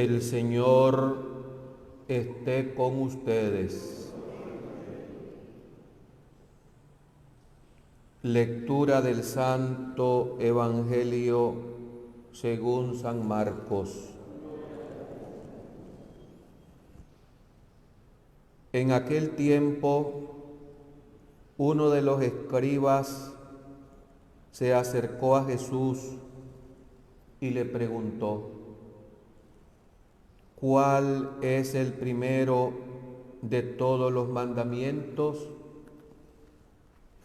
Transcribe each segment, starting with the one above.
El Señor esté con ustedes. Lectura del Santo Evangelio según San Marcos. En aquel tiempo, uno de los escribas se acercó a Jesús y le preguntó: ¿cuál es el primero de todos los mandamientos?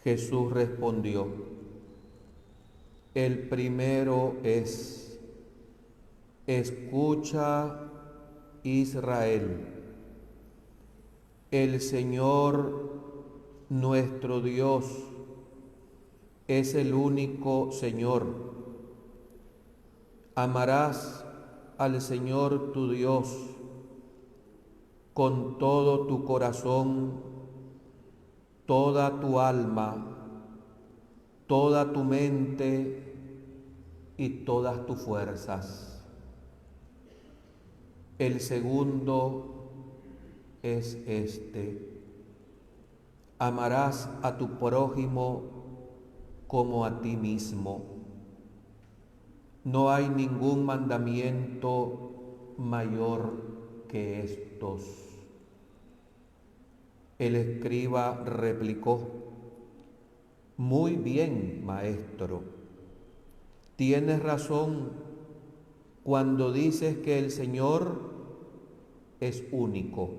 Jesús respondió: el primero es: escucha, Israel, el Señor nuestro Dios es el único Señor. Amarás al Señor tu Dios con todo tu corazón, toda tu alma, toda tu mente y todas tus fuerzas. El segundo es este: amarás a tu prójimo como a ti mismo. No hay ningún mandamiento mayor que estos. El escriba replicó: muy bien, maestro. Tienes razón cuando dices que el Señor es único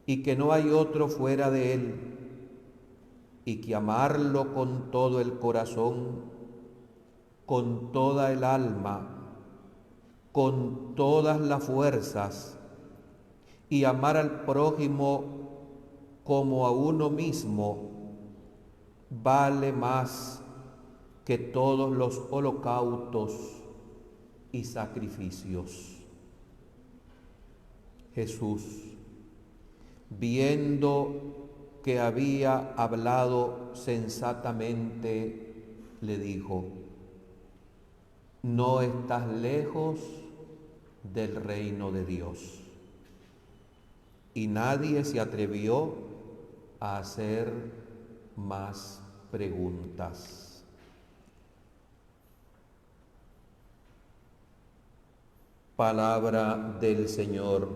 y que no hay otro fuera de Él, y que amarlo con todo el corazón, con toda el alma, con todas las fuerzas, y amar al prójimo como a uno mismo, vale más que todos los holocaustos y sacrificios. Jesús, viendo que había hablado sensatamente, le dijo: no estás lejos del reino de Dios. Y nadie se atrevió a hacer más preguntas. Palabra del Señor.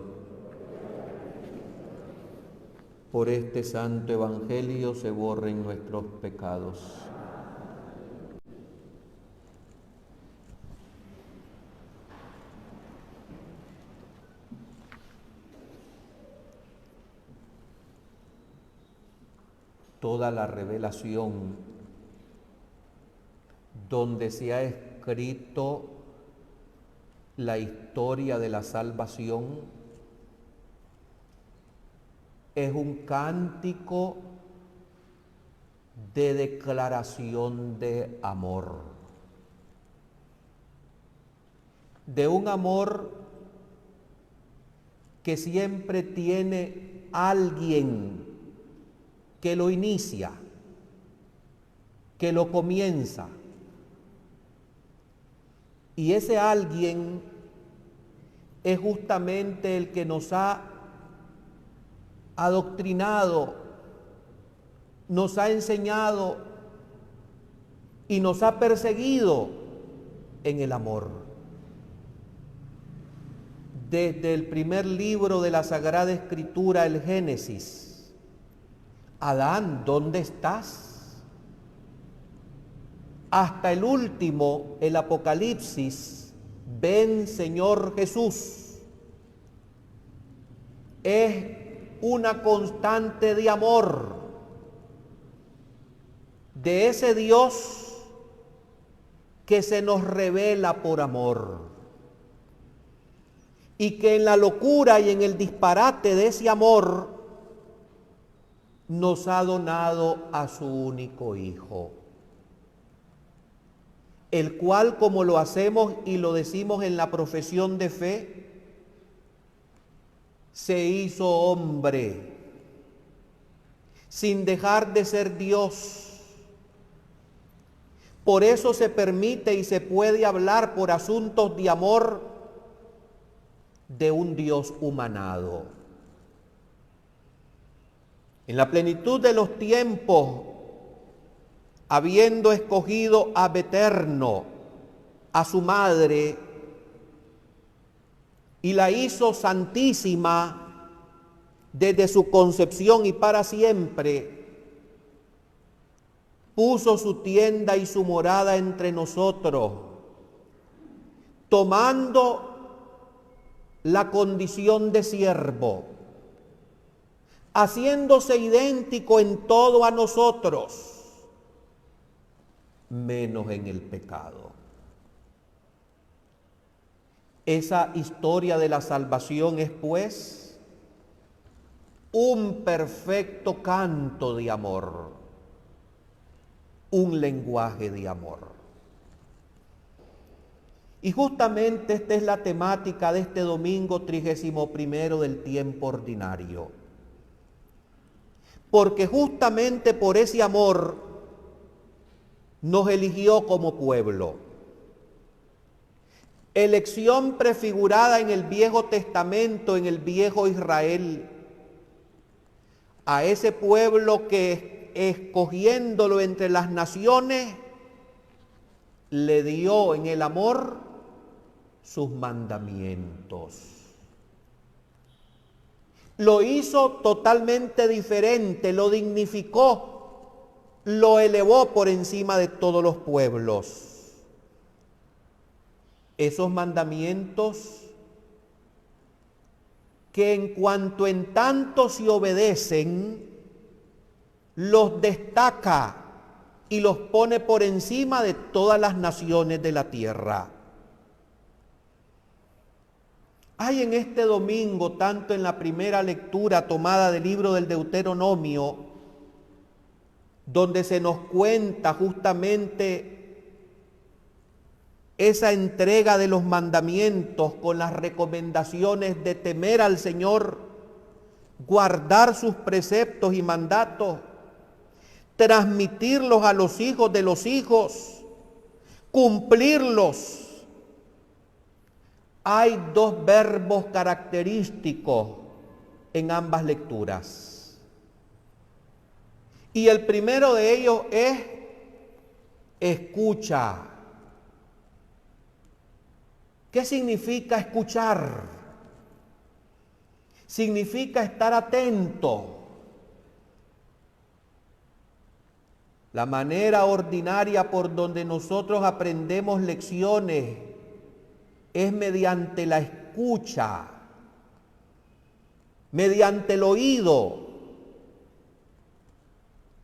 Por este santo evangelio se borren nuestros pecados. Toda la revelación donde se ha escrito la historia de la salvación es un cántico de declaración de amor, de un amor que siempre tiene alguien que lo inicia, que lo comienza. Y ese alguien es justamente el que nos ha adoctrinado, nos ha enseñado y nos ha perseguido en el amor. Desde el primer libro de la Sagrada Escritura, el Génesis: Adán, ¿dónde estás? Hasta el último, el Apocalipsis: ven, Señor Jesús. Es una constante de amor, de ese Dios que se nos revela por amor, y que en la locura y en el disparate de ese amor nos ha donado a su único Hijo, el cual, como lo hacemos y lo decimos en la profesión de fe, se hizo hombre, sin dejar de ser Dios. Por eso se permite y se puede hablar por asuntos de amor de un Dios humanado. En la plenitud de los tiempos, habiendo escogido ab eterno a su madre y la hizo santísima desde su concepción y para siempre, puso su tienda y su morada entre nosotros, tomando la condición de siervo, haciéndose idéntico en todo a nosotros, menos en el pecado. Esa historia de la salvación es, pues, un perfecto canto de amor, un lenguaje de amor. Y justamente esta es la temática de este domingo 31 del tiempo ordinario. Porque justamente por ese amor nos eligió como pueblo. Elección prefigurada en el Viejo Testamento, en el viejo Israel, a ese pueblo que, escogiéndolo entre las naciones, le dio en el amor sus mandamientos. Lo hizo totalmente diferente, lo dignificó, lo elevó por encima de todos los pueblos. Esos mandamientos que en cuanto en tanto se obedecen, los destaca y los pone por encima de todas las naciones de la tierra. Hay en este domingo, tanto en la primera lectura tomada del libro del Deuteronomio, donde se nos cuenta justamente esa entrega de los mandamientos con las recomendaciones de temer al Señor, guardar sus preceptos y mandatos, transmitirlos a los hijos de los hijos, cumplirlos. Hay dos verbos característicos en ambas lecturas. Y el primero de ellos es escucha. ¿Qué significa escuchar? Significa estar atento. La manera ordinaria por donde nosotros aprendemos lecciones es mediante la escucha, mediante el oído.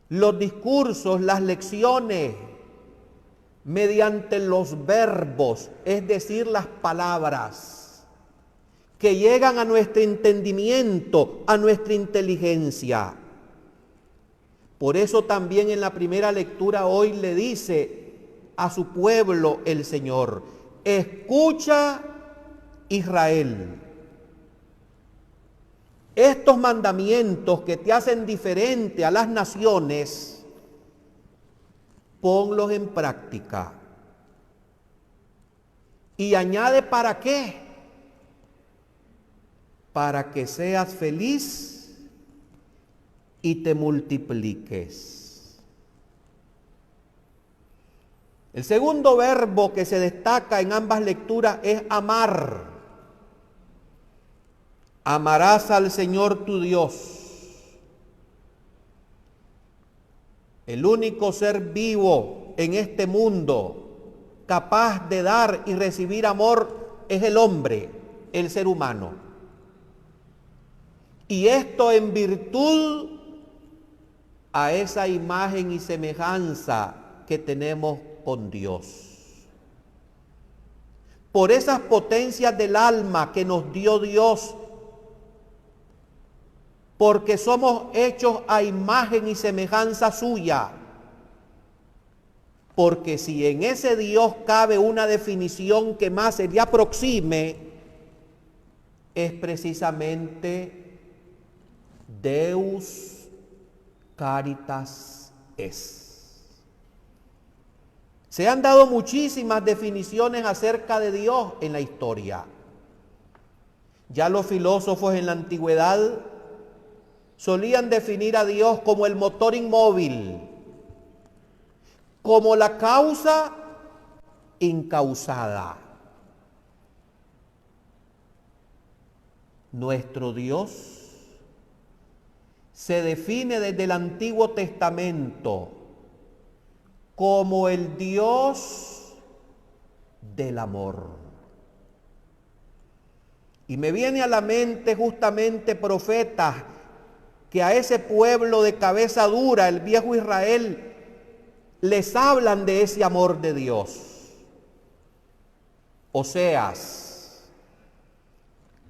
Los discursos, las lecciones, mediante los verbos, es decir, las palabras, que llegan a nuestro entendimiento, a nuestra inteligencia. Por eso también en la primera lectura hoy le dice a su pueblo el Señor: escucha, Israel. Estos mandamientos que te hacen diferente a las naciones, ponlos en práctica. Y añade, ¿para qué? Para que seas feliz y te multipliques. El segundo verbo que se destaca en ambas lecturas es amar. Amarás al Señor tu Dios. El único ser vivo en este mundo capaz de dar y recibir amor es el hombre, el ser humano. Y esto en virtud a esa imagen y semejanza que tenemos con Dios. Por esas potencias del alma que nos dio Dios, porque somos hechos a imagen y semejanza suya. Porque si en ese Dios cabe una definición que más se le aproxime, es precisamente Deus Caritas es. Se han dado muchísimas definiciones acerca de Dios en la historia. Ya los filósofos en la antigüedad solían definir a Dios como el motor inmóvil, como la causa incausada. Nuestro Dios se define desde el Antiguo Testamento como el Dios del amor. Y me viene a la mente justamente profetas que a ese pueblo de cabeza dura, el viejo Israel, les hablan de ese amor de Dios. Oseas,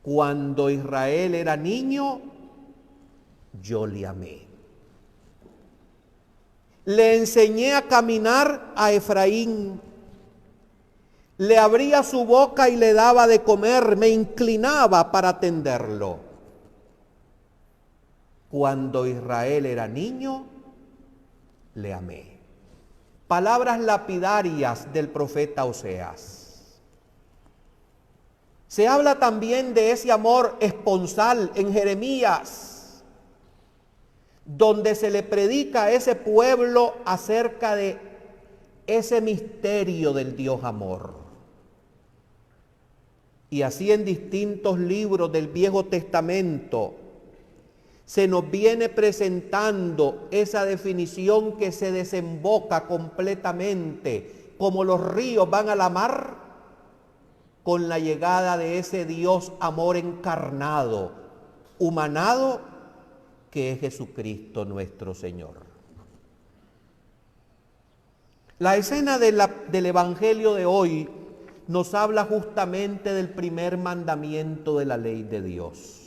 cuando Israel era niño, yo le amé. Le enseñé a caminar a Efraín. Le abría su boca y le daba de comer, me inclinaba para atenderlo. Cuando Israel era niño, le amé. Palabras lapidarias del profeta Oseas. Se habla también de ese amor esponsal en Jeremías, donde se le predica a ese pueblo acerca de ese misterio del Dios amor. Y así en distintos libros del Viejo Testamento se nos viene presentando esa definición que se desemboca completamente, como los ríos van a la mar, con la llegada de ese Dios amor encarnado, humanado, que es Jesucristo nuestro Señor. La escena del Evangelio de hoy nos habla justamente del primer mandamiento de la ley de Dios.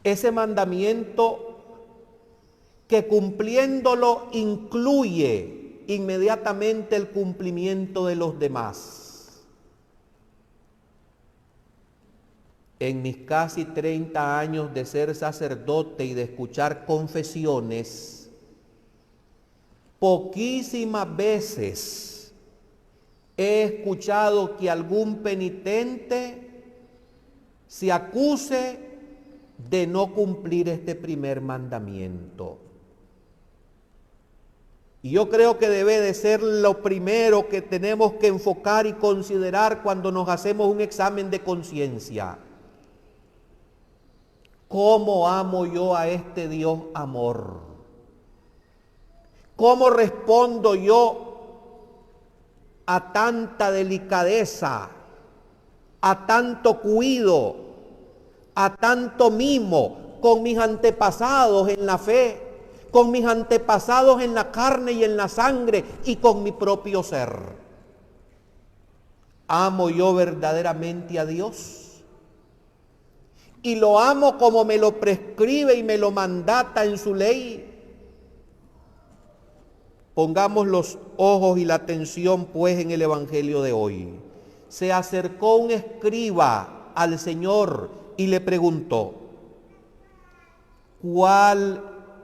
Ese mandamiento que cumpliéndolo incluye inmediatamente el cumplimiento de los demás. En mis casi 30 años de ser sacerdote y de escuchar confesiones, poquísimas veces he escuchado que algún penitente se acuse de no cumplir este primer mandamiento. Y yo creo que debe de ser lo primero que tenemos que enfocar y considerar cuando nos hacemos un examen de conciencia. ¿Cómo amo yo a este Dios amor? ¿Cómo respondo yo a tanta delicadeza, a tanto cuido, a tanto mimo con mis antepasados en la fe, con mis antepasados en la carne y en la sangre y con mi propio ser? ¿Amo yo verdaderamente a Dios? ¿Y lo amo como me lo prescribe y me lo mandata en su ley? Pongamos los ojos y la atención pues en el Evangelio de hoy. Se acercó un escriba al Señor y le preguntó: ¿cuál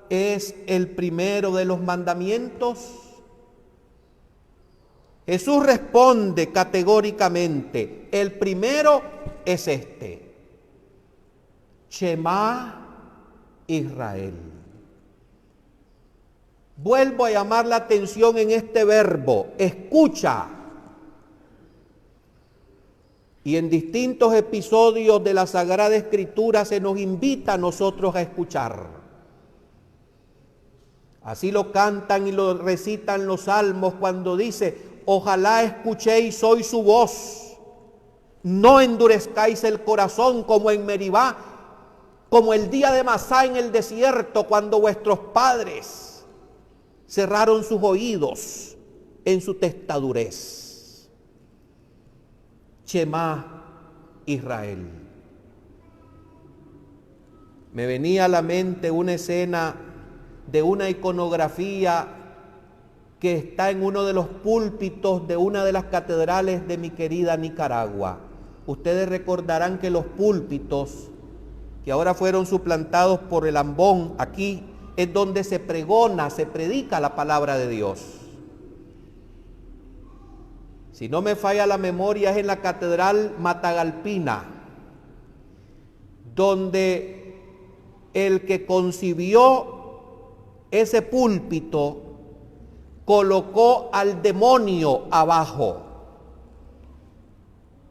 es el primero de los mandamientos? Jesús responde categóricamente: el primero es este: Shema Israel. Vuelvo a llamar la atención en este verbo: escucha. Y en distintos episodios de la Sagrada Escritura se nos invita a nosotros a escuchar. Así lo cantan y lo recitan los salmos cuando dice: ojalá escuchéis hoy su voz, no endurezcáis el corazón como en Meribá, como el día de Masá en el desierto, cuando vuestros padres cerraron sus oídos en su testadurez. Shema Israel. Me venía a la mente una escena de una iconografía que está en uno de los púlpitos de una de las catedrales de mi querida Nicaragua. Ustedes recordarán que los púlpitos, que ahora fueron suplantados por el ambón, aquí es donde se pregona, se predica la palabra de Dios. Si no me falla la memoria, es en la Catedral Matagalpina. donde el que concibió ese púlpito colocó al demonio abajo.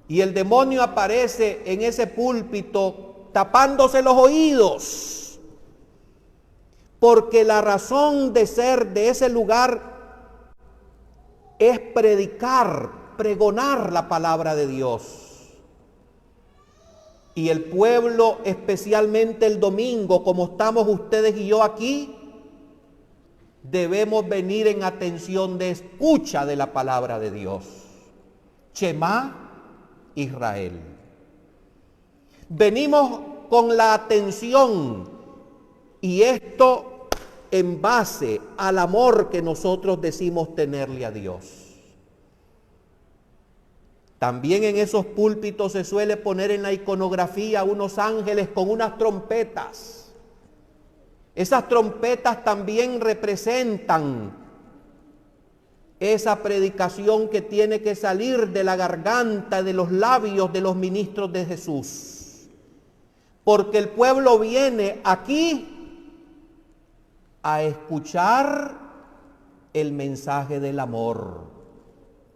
Y el demonio aparece en ese púlpito tapándose los oídos, porque la razón de ser de ese lugar es predicar, pregonar la palabra de Dios. Y el pueblo, especialmente el domingo, como estamos ustedes y yo aquí, debemos venir en atención de escucha de la palabra de Dios. Shema Israel. Venimos con la atención, y esto en base al amor que nosotros decimos tenerle a Dios. También en esos púlpitos se suele poner en la iconografía unos ángeles con unas trompetas. Esas trompetas también representan esa predicación que tiene que salir de la garganta, de los labios de los ministros de Jesús. Porque el pueblo viene aquí a escuchar el mensaje del amor,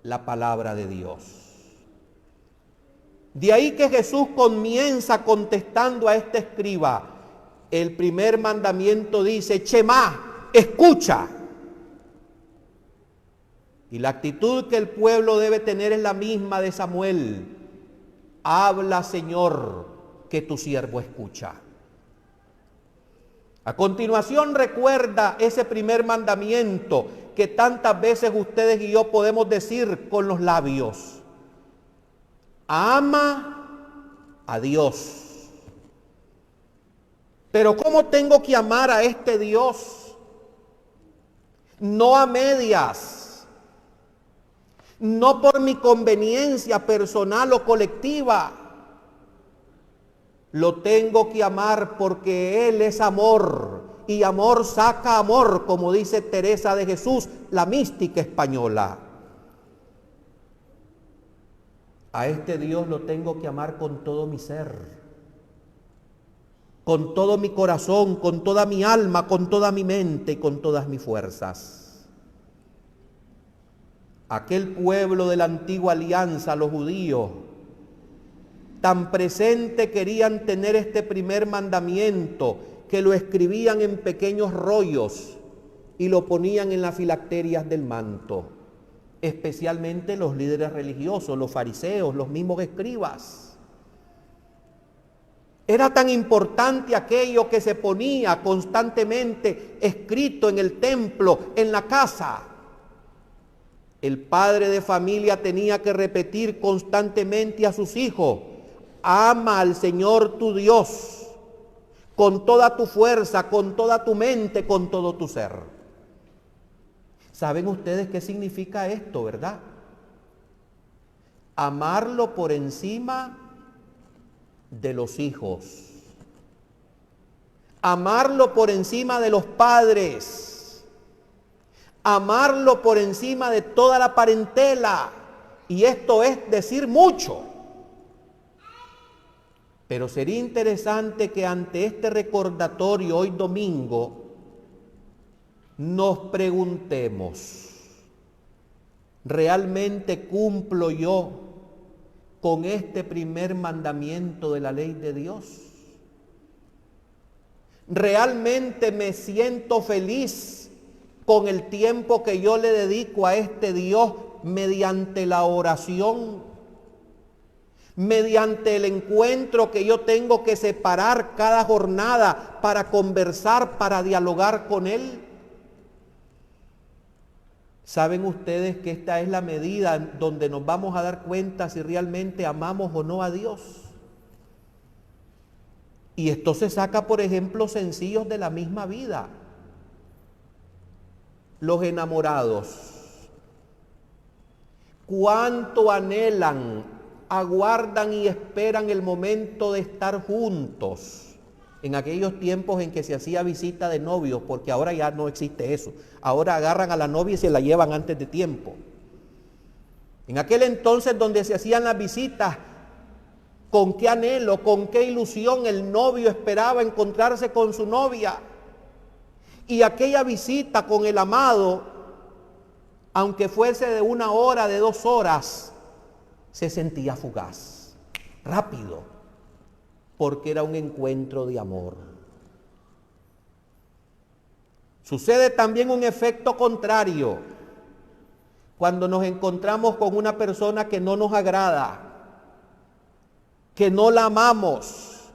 la palabra de Dios. De ahí que Jesús comienza contestando a este escriba. El primer mandamiento dice, Shema, escucha. Y la actitud que el pueblo debe tener es la misma de Samuel. Habla, Señor, que tu siervo escucha. A continuación recuerda ese primer mandamiento que tantas veces ustedes y yo podemos decir con los labios. Ama a Dios. Pero ¿cómo tengo que amar a este Dios? No a medias, no por mi conveniencia personal o colectiva. Lo tengo que amar porque Él es amor, y amor saca amor, como dice Teresa de Jesús, la mística española. A este Dios lo tengo que amar con todo mi ser, con todo mi corazón, con toda mi alma, con toda mi mente y con todas mis fuerzas. Aquel pueblo de la antigua alianza, los judíos, tan presente querían tener este primer mandamiento que lo escribían en pequeños rollos y lo ponían en las filacterias del manto. Especialmente los líderes religiosos, los fariseos, los mismos escribas. Era tan importante aquello que se ponía constantemente escrito en el templo, en la casa. El padre de familia tenía que repetir constantemente a sus hijos: ama al Señor tu Dios con toda tu fuerza, con toda tu mente, con todo tu ser. ¿Saben ustedes qué significa esto, verdad? Amarlo por encima de los hijos. Amarlo por encima de los padres. Amarlo por encima de toda la parentela. Y esto es decir mucho. Pero sería interesante que ante este recordatorio hoy domingo nos preguntemos, ¿realmente cumplo yo con este primer mandamiento de la ley de Dios? ¿Realmente me siento feliz con el tiempo que yo le dedico a este Dios mediante la oración? Mediante el encuentro que yo tengo que separar cada jornada para conversar, para dialogar con Él. ¿Saben ustedes que esta es la medida donde nos vamos a dar cuenta si realmente amamos o no a Dios? Y esto se saca por ejemplos sencillos de la misma vida. Los enamorados, ¿cuánto anhelan, aguardan y esperan el momento de estar juntos? En aquellos tiempos en que se hacía visita de novios, porque ahora ya no existe eso. Ahora agarran a la novia y se la llevan antes de tiempo. En aquel entonces donde se hacían las visitas con qué anhelo, con qué ilusión el novio esperaba encontrarse con su novia. Y aquella visita con el amado, aunque fuese de 1 hora, de 2 horas, se sentía fugaz, rápido, porque era un encuentro de amor. Sucede también un efecto contrario cuando nos encontramos con una persona que no nos agrada, que no la amamos.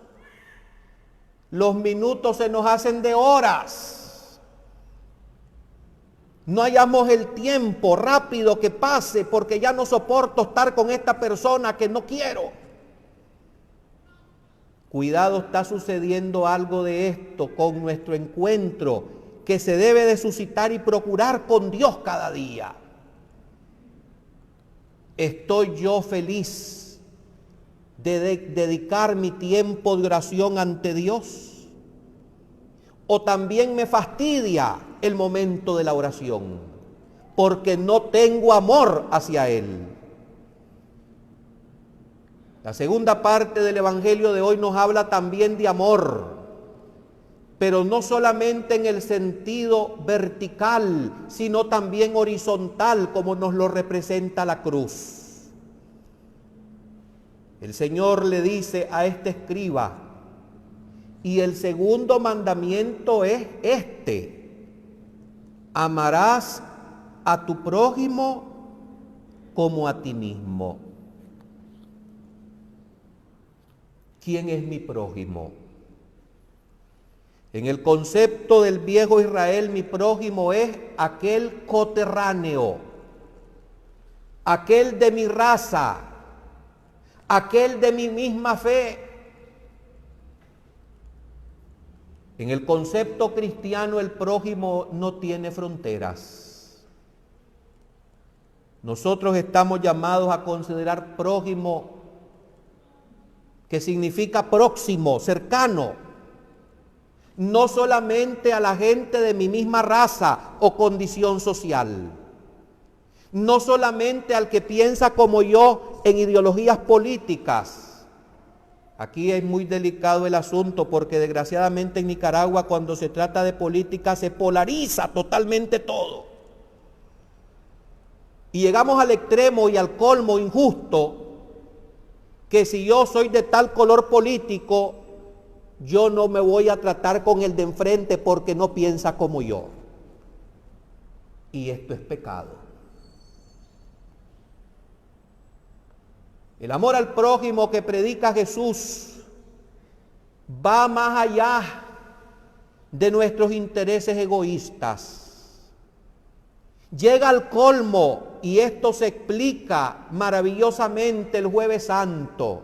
Los minutos se nos hacen de horas. No hallamos el tiempo rápido que pase porque ya no soporto estar con esta persona que no quiero. Cuidado, está sucediendo algo de esto con nuestro encuentro que se debe de suscitar y procurar con Dios cada día. ¿Estoy yo feliz de dedicar mi tiempo de oración ante Dios? ¿O también me fastidia el momento de la oración porque no tengo amor hacia Él? La segunda parte del Evangelio de hoy nos habla también de amor, pero no solamente en el sentido vertical, sino también horizontal, como nos lo representa la cruz. El Señor le dice a este escriba, y el segundo mandamiento es este: amarás a tu prójimo como a ti mismo. ¿Quién es mi prójimo? En el concepto del viejo Israel, mi prójimo es aquel coterráneo, aquel de mi raza, aquel de mi misma fe. En el concepto cristiano, el prójimo no tiene fronteras. Nosotros estamos llamados a considerar prójimo, que significa próximo, cercano, no solamente a la gente de mi misma raza o condición social, no solamente al que piensa como yo en ideologías políticas. Aquí es muy delicado el asunto porque desgraciadamente en Nicaragua, cuando se trata de política, se polariza totalmente todo. Y llegamos al extremo y al colmo injusto, que si yo soy de tal color político, yo no me voy a tratar con el de enfrente porque no piensa como yo. Y esto es pecado. El amor al prójimo que predica Jesús va más allá de nuestros intereses egoístas. Llega al colmo, y esto se explica maravillosamente el Jueves Santo,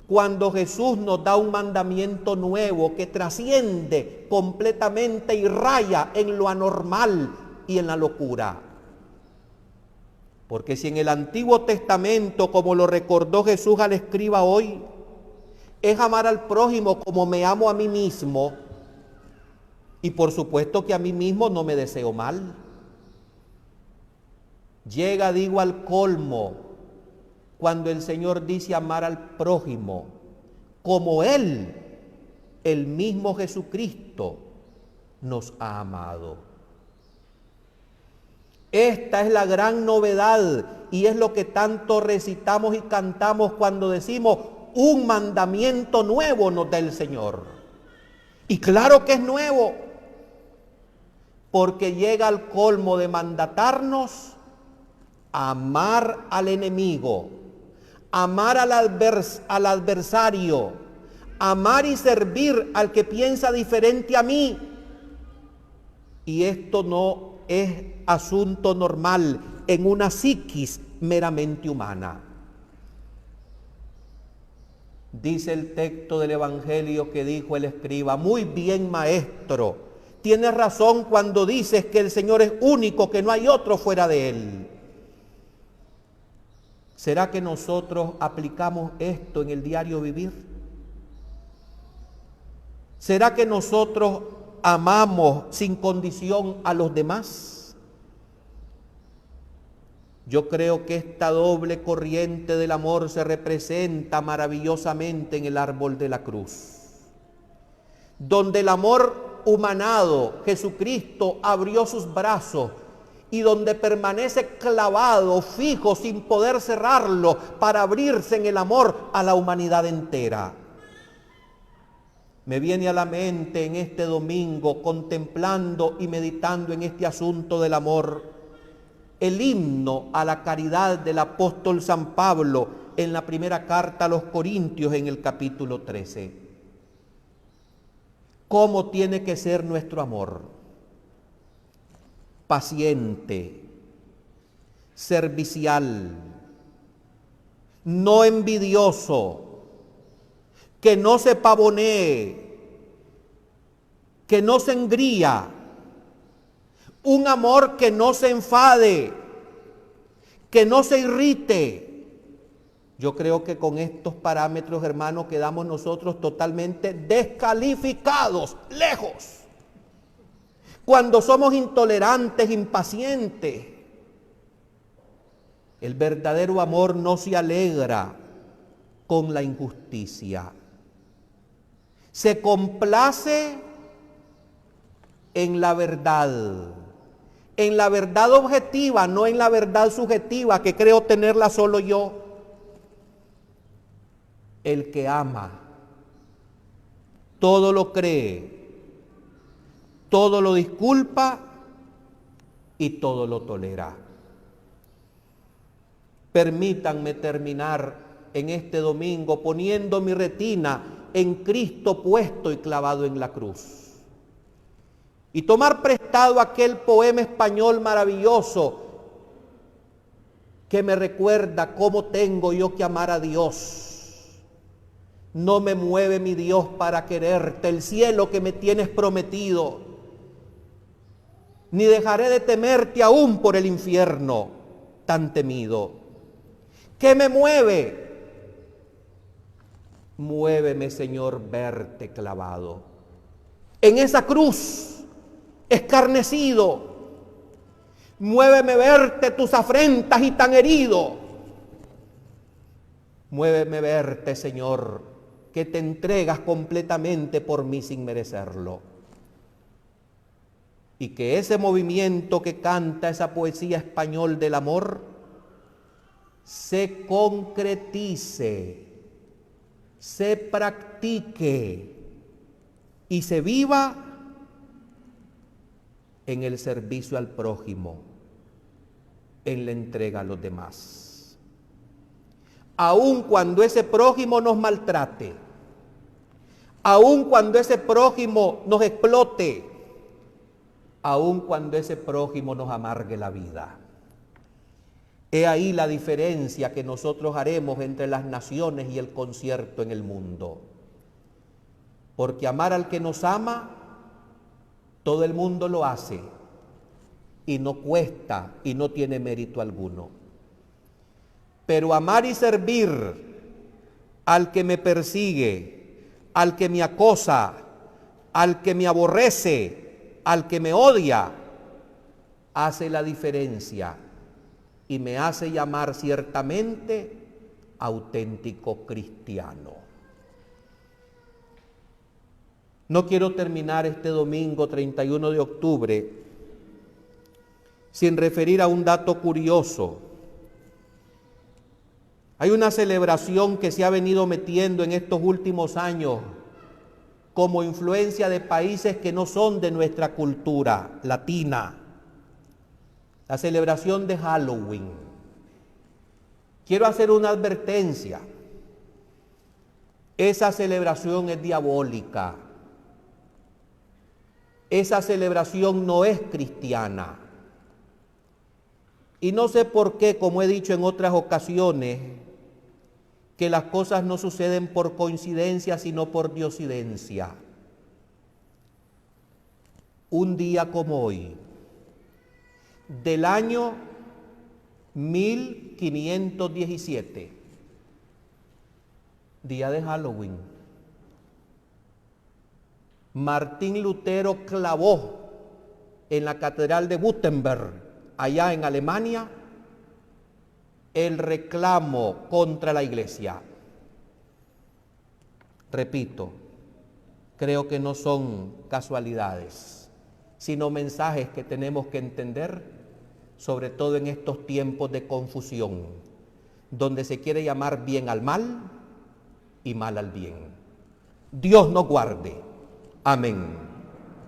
cuando Jesús nos da un mandamiento nuevo que trasciende completamente y raya en lo anormal y en la locura. Porque si en el Antiguo Testamento, como lo recordó Jesús al escriba hoy, es amar al prójimo como me amo a mí mismo, y por supuesto que a mí mismo no me deseo mal. Llega, digo, al colmo cuando el Señor dice amar al prójimo como Él, el mismo Jesucristo, nos ha amado. Esta es la gran novedad y es lo que tanto recitamos y cantamos cuando decimos: un mandamiento nuevo nos da el Señor. Y claro que es nuevo, porque llega al colmo de mandatarnos a amar al enemigo, amar al adversario, amar y servir al que piensa diferente a mí. Y esto no es asunto normal en una psiquis meramente humana. Dice el texto del Evangelio que dijo el escriba: muy bien, maestro, tienes razón cuando dices que el Señor es único, que no hay otro fuera de Él. ¿Será que nosotros aplicamos esto en el diario vivir? ¿Será que nosotros amamos sin condición a los demás? Yo creo que esta doble corriente del amor se representa maravillosamente en el árbol de la cruz, donde el amor humanado, Jesucristo, abrió sus brazos y donde permanece clavado, fijo, sin poder cerrarlo, para abrirse en el amor a la humanidad entera. Me viene a la mente en este domingo, contemplando y meditando en este asunto del amor, el himno a la caridad del apóstol San Pablo en la primera carta a los Corintios en el capítulo 13. ¿Cómo tiene que ser nuestro amor? Paciente, servicial, no envidioso, que no se pavonee, que no se engría, un amor que no se enfade, que no se irrite. Yo creo que con estos parámetros, hermanos, quedamos nosotros totalmente descalificados, lejos. Cuando somos intolerantes, impacientes, el verdadero amor no se alegra con la injusticia. Se complace en la verdad objetiva, no en la verdad subjetiva que creo tenerla solo yo. El que ama, todo lo cree, todo lo disculpa y todo lo tolera. Permítanme terminar en este domingo poniendo mi retina en Cristo puesto y clavado en la cruz. Y tomar prestado aquel poema español maravilloso que me recuerda cómo tengo yo que amar a Dios. No me mueve mi Dios para quererte, el cielo que me tienes prometido, ni dejaré de temerte aún por el infierno tan temido. ¿Qué me mueve? Muéveme, Señor, verte clavado en esa cruz, escarnecido. Muéveme verte tus afrentas y tan herido. Muéveme verte, Señor, que te entregas completamente por mí sin merecerlo. Y que ese movimiento que canta esa poesía español del amor se concretice, se practique y se viva en el servicio al prójimo, en la entrega a los demás. Aun cuando ese prójimo nos maltrate, aun cuando ese prójimo nos explote, aun cuando ese prójimo nos amargue la vida. He ahí la diferencia que nosotros haremos entre las naciones y el concierto en el mundo. Porque amar al que nos ama, todo el mundo lo hace y no cuesta y no tiene mérito alguno. Pero amar y servir al que me persigue, al que me acosa, al que me aborrece, al que me odia, hace la diferencia y me hace llamar ciertamente auténtico cristiano. No quiero terminar este domingo 31 de octubre sin referir a un dato curioso. Hay una celebración que se ha venido metiendo en estos últimos años como influencia de países que no son de nuestra cultura latina. La celebración de Halloween. Quiero hacer una advertencia. Esa celebración es diabólica. Esa celebración no es cristiana. Y no sé por qué, como he dicho en otras ocasiones, que las cosas no suceden por coincidencia, sino por diosidencia. Un día como hoy, del año 1517, día de Halloween, Martín Lutero clavó en la catedral de Wittenberg, allá en Alemania, el reclamo contra la iglesia. Repito, creo que no son casualidades, sino mensajes que tenemos que entender, sobre todo en estos tiempos de confusión, donde se quiere llamar bien al mal y mal al bien. Dios nos guarde. Amén.